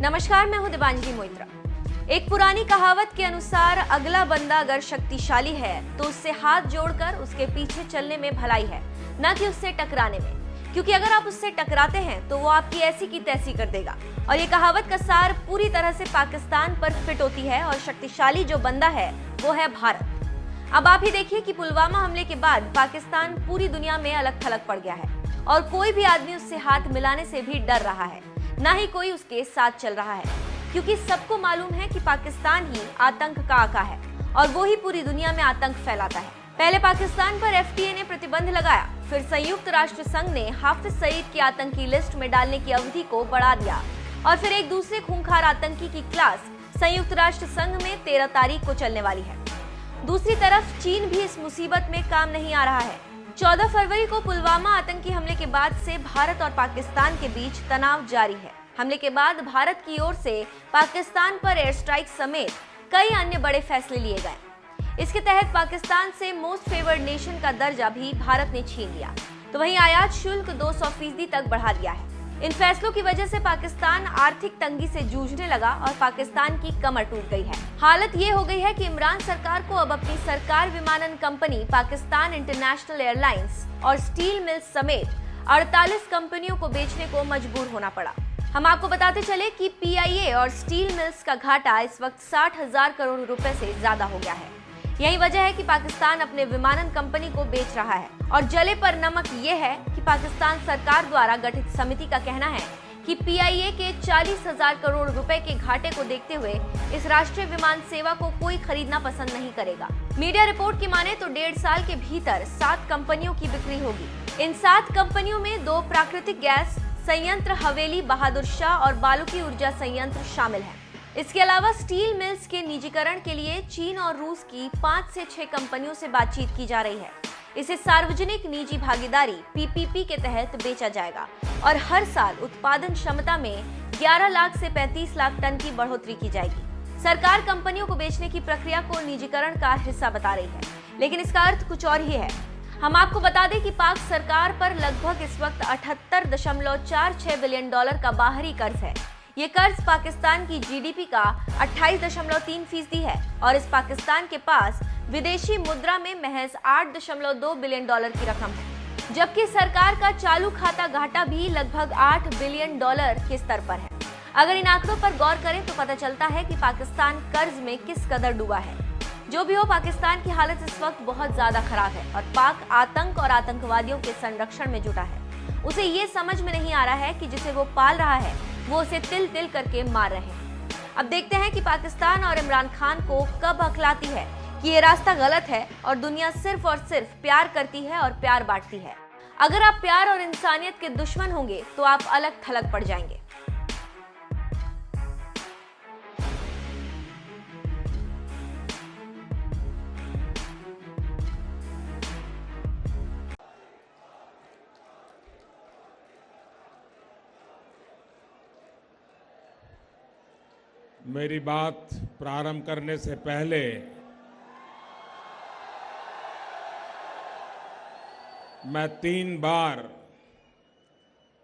नमस्कार, मैं हूं दिबांजलि मोइत्रा। एक पुरानी कहावत के अनुसार अगला बंदा अगर शक्तिशाली है तो उससे हाथ जोड़कर उसके पीछे चलने में भलाई है, न कि उससे टकराने में। क्योंकि अगर आप उससे टकराते हैं तो वो आपकी ऐसी की तैसी कर देगा। और ये कहावत का सार पूरी तरह से पाकिस्तान पर फिट होती है और शक्तिशाली जो बंदा है वो है भारत। अब आप ही देखिए कि पुलवामा हमले के बाद पाकिस्तान पूरी दुनिया में अलग थलग पड़ गया है और कोई भी आदमी उससे हाथ मिलाने से भी डर रहा है, ना ही कोई उसके साथ चल रहा है। क्योंकि सबको मालूम है कि पाकिस्तान ही आतंक का आका है और वो ही पूरी दुनिया में आतंक फैलाता है। पहले पाकिस्तान पर एफटीए ने प्रतिबंध लगाया, फिर संयुक्त राष्ट्र संघ ने हाफिज सईद की आतंकी लिस्ट में डालने की अवधि को बढ़ा दिया और फिर एक दूसरे खूंखार आतंकी की क्लास संयुक्त राष्ट्र संघ में 13 तारीख को चलने वाली है। दूसरी तरफ चीन भी इस मुसीबत में काम नहीं आ रहा है। 14 फरवरी को पुलवामा आतंकी हमले के बाद से भारत और पाकिस्तान के बीच तनाव जारी है। हमले के बाद भारत की ओर से पाकिस्तान पर एयर स्ट्राइक समेत कई अन्य बड़े फैसले लिए गए। इसके तहत पाकिस्तान से मोस्ट फेवर्ड नेशन का दर्जा भी भारत ने छीन लिया, तो वहीं आयात शुल्क 200% तक बढ़ा दिया है। इन फैसलों की वजह से पाकिस्तान आर्थिक तंगी से जूझने लगा और पाकिस्तान की कमर टूट गई है। हालत ये हो गई है कि इमरान सरकार को अब अपनी सरकार विमानन कंपनी पाकिस्तान इंटरनेशनल एयरलाइंस और स्टील मिल्स समेत 48 कंपनियों को बेचने को मजबूर होना पड़ा। हम आपको बताते चले कि पीआईए और स्टील मिल्स का घाटा इस वक्त 60,000 करोड़ रुपए से ज्यादा हो गया है। यही वजह है कि पाकिस्तान अपने विमानन कंपनी को बेच रहा है। और जले पर नमक ये है कि पाकिस्तान सरकार द्वारा गठित समिति का कहना है कि पीआईए के 40,000 करोड़ रुपए के घाटे को देखते हुए इस राष्ट्रीय विमान सेवा को कोई खरीदना पसंद नहीं करेगा। मीडिया रिपोर्ट की माने तो 1.5 साल के भीतर 7 कंपनियों की बिक्री होगी। इन 7 कंपनियों में 2 प्राकृतिक गैस संयंत्र हवेली बहादुर शाह और बालू की ऊर्जा संयंत्र शामिल है। इसके अलावा स्टील मिल्स के निजीकरण के लिए चीन और रूस की 5 से 6 कंपनियों से बातचीत की जा रही है। इसे सार्वजनिक निजी भागीदारी पीपीपी के तहत बेचा जाएगा और हर साल उत्पादन क्षमता में 11 लाख से 35 लाख टन की बढ़ोतरी की जाएगी। सरकार कंपनियों को बेचने की प्रक्रिया को निजीकरण का हिस्सा बता रही है, लेकिन इसका अर्थ कुछ और ही है। हम आपको बता दें कि पाक सरकार पर लगभग इस वक्त 78.46 बिलियन डॉलर का बाहरी कर्ज है। ये कर्ज पाकिस्तान की जीडीपी का 28.3% है और इस पाकिस्तान के पास विदेशी मुद्रा में महज 8.2 बिलियन डॉलर की रकम है, जबकि सरकार का चालू खाता घाटा भी लगभग 8 बिलियन डॉलर के स्तर पर है। अगर इन आंकड़ों पर गौर करें तो पता चलता है कि पाकिस्तान कर्ज में किस कदर डूबा है। जो भी हो, पाकिस्तान की हालत इस वक्त बहुत ज्यादा खराब है और पाक आतंक और आतंकवादियों के संरक्षण में जुटा है। उसे ये समझ में नहीं आ रहा है कि जिसे वो पाल रहा है वो उसे तिल तिल करके मार रहे हैं। अब देखते हैं कि पाकिस्तान और इमरान खान को कब अकलाती है कि ये रास्ता गलत है और दुनिया सिर्फ और सिर्फ प्यार करती है और प्यार बांटती है। अगर आप प्यार और इंसानियत के दुश्मन होंगे तो आप अलग थलग पड़ जाएंगे। मेरी बात प्रारंभ करने से पहले मैं 3 बार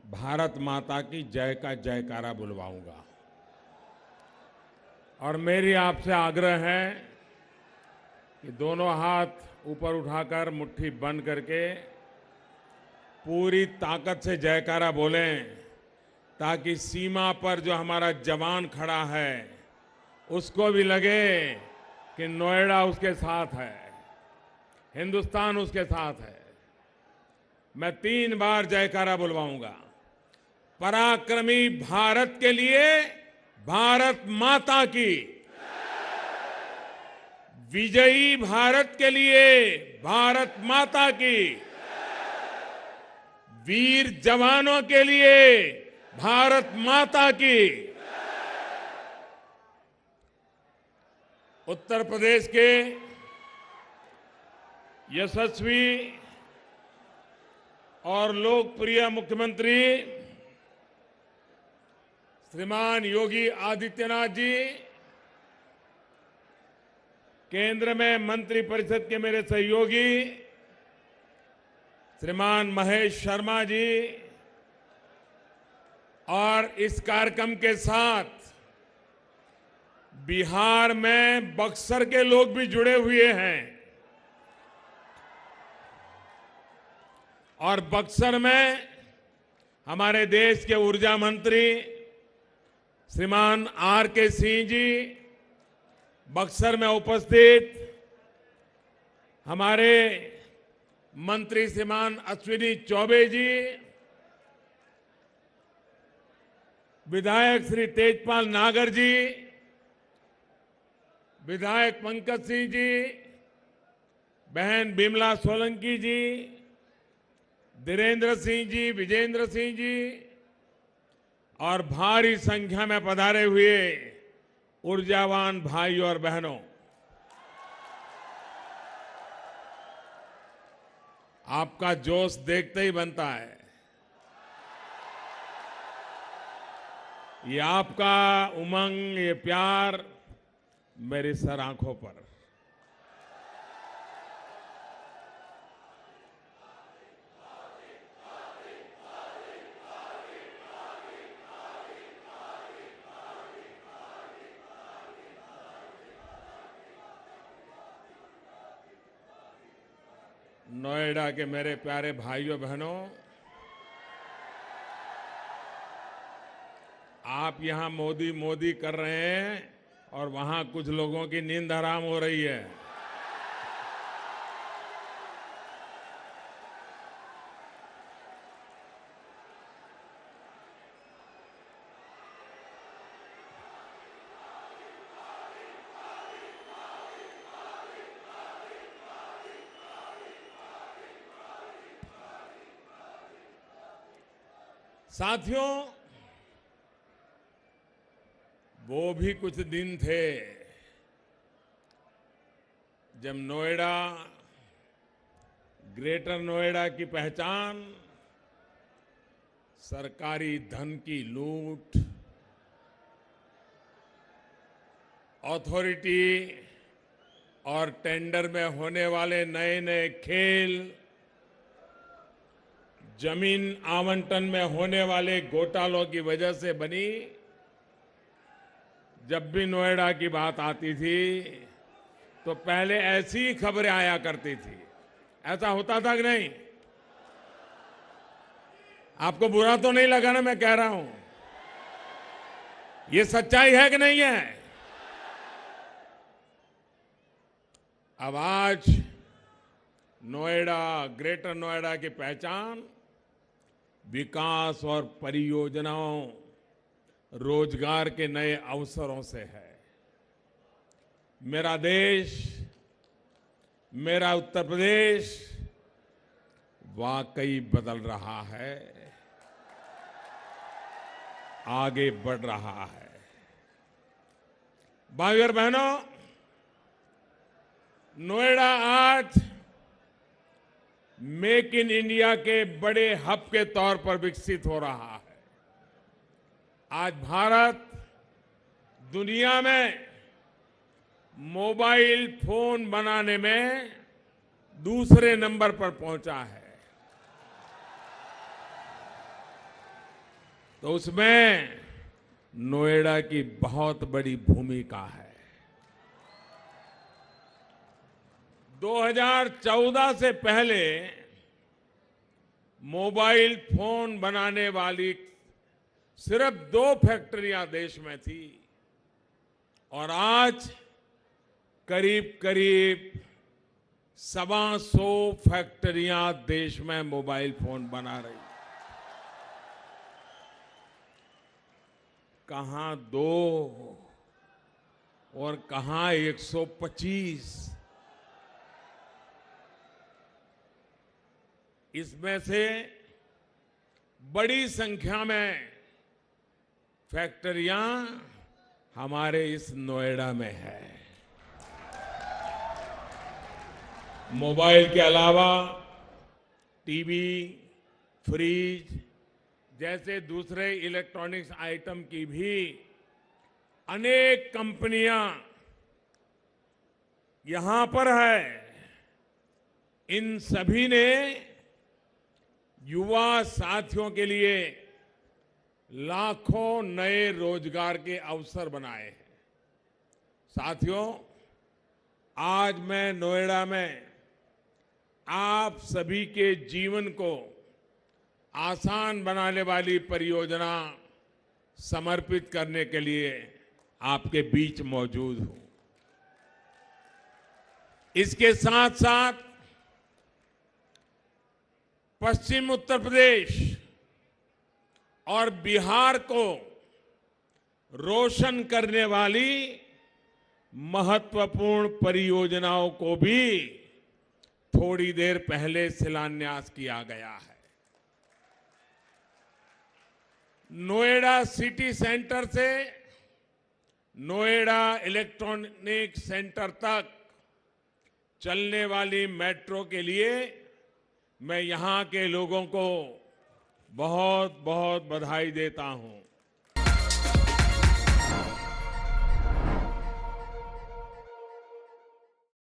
भारत माता की जय का जयकारा बुलवाऊंगा और मेरी आपसे आग्रह है कि दोनों हाथ ऊपर उठाकर मुट्ठी बंद करके पूरी ताकत से जयकारा बोलें, ताकि सीमा पर जो हमारा जवान खड़ा है उसको भी लगे कि नोएडा उसके साथ है, हिंदुस्तान उसके साथ है। मैं 3 बार जयकारा बुलवाऊंगा। पराक्रमी भारत के लिए भारत माता की, विजयी भारत के लिए भारत माता की, वीर जवानों के लिए भारत माता की। उत्तर प्रदेश के यशस्वी और लोकप्रिय मुख्यमंत्री श्रीमान योगी आदित्यनाथ जी, केंद्र में मंत्रिपरिषद के मेरे सहयोगी श्रीमान महेश शर्मा जी, और इस कार्यक्रम के साथ बिहार में बक्सर के लोग भी जुड़े हुए हैं और बक्सर में हमारे देश के ऊर्जा मंत्री श्रीमान R.K. सिंह जी, बक्सर में उपस्थित हमारे मंत्री श्रीमान अश्विनी चौबे जी, विधायक श्री तेजपाल नागर जी, विधायक पंकज सिंह जी, बहन बिमला सोलंकी जी, धीरेन्द्र सिंह जी, विजेंद्र सिंह जी और भारी संख्या में पधारे हुए ऊर्जावान भाई और बहनों, आपका जोश देखते ही बनता है। ये आपका उमंग, ये प्यार मेरी सर आंखों पर। नोएडा के मेरे प्यारे भाइयों बहनों, आप यहां मोदी मोदी कर रहे हैं और वहां कुछ लोगों की नींद हराम हो रही है। साथियों, वो भी कुछ दिन थे जब नोएडा, ग्रेटर नोएडा की पहचान सरकारी धन की लूट, अथॉरिटी और टेंडर में होने वाले नए नए खेल, जमीन आवंटन में होने वाले घोटालों की वजह से बनी। जब भी नोएडा की बात आती थी तो पहले ऐसी ही खबरें आया करती थी। ऐसा होता था कि नहीं? आपको बुरा तो नहीं लगा ना मैं कह रहा हूं? ये सच्चाई है कि नहीं है? अब आज नोएडा, ग्रेटर नोएडा की पहचान विकास और परियोजनाओं, रोजगार के नए अवसरों से है। मेरा देश, मेरा उत्तर प्रदेश वाकई बदल रहा है, आगे बढ़ रहा है। भाइयों और बहनों, नोएडा आज मेक इन इंडिया के बड़े हब के तौर पर विकसित हो रहा है। आज भारत दुनिया में मोबाइल फोन बनाने में दूसरे नंबर पर पहुंचा है। तो उसमें नोएडा की बहुत बड़ी भूमिका है। 2014 से पहले मोबाइल फोन बनाने वाली सिर्फ 2 फैक्ट्रियां देश में थी और आज करीब करीब 125 फैक्ट्रियां देश में मोबाइल फोन बना रही। कहां 2 और कहां 125। इसमें से बड़ी संख्या में फैक्ट्रियां हमारे इस नोएडा में है। मोबाइल के अलावा टीवी, फ्रिज जैसे दूसरे इलेक्ट्रॉनिक्स आइटम की भी अनेक कंपनियां यहां पर है। इन सभी ने युवा साथियों के लिए लाखों नए रोजगार के अवसर बनाए हैं। साथियों, आज मैं नोएडा में आप सभी के जीवन को आसान बनाने वाली परियोजना समर्पित करने के लिए आपके बीच मौजूद हूं। इसके साथ साथ पश्चिम उत्तर प्रदेश और बिहार को रोशन करने वाली महत्वपूर्ण परियोजनाओं को भी थोड़ी देर पहले शिलान्यास किया गया है। नोएडा सिटी सेंटर से नोएडा इलेक्ट्रॉनिक सेंटर तक चलने वाली मेट्रो के लिए मैं यहां के लोगों को बहुत बहुत बधाई देता हूं।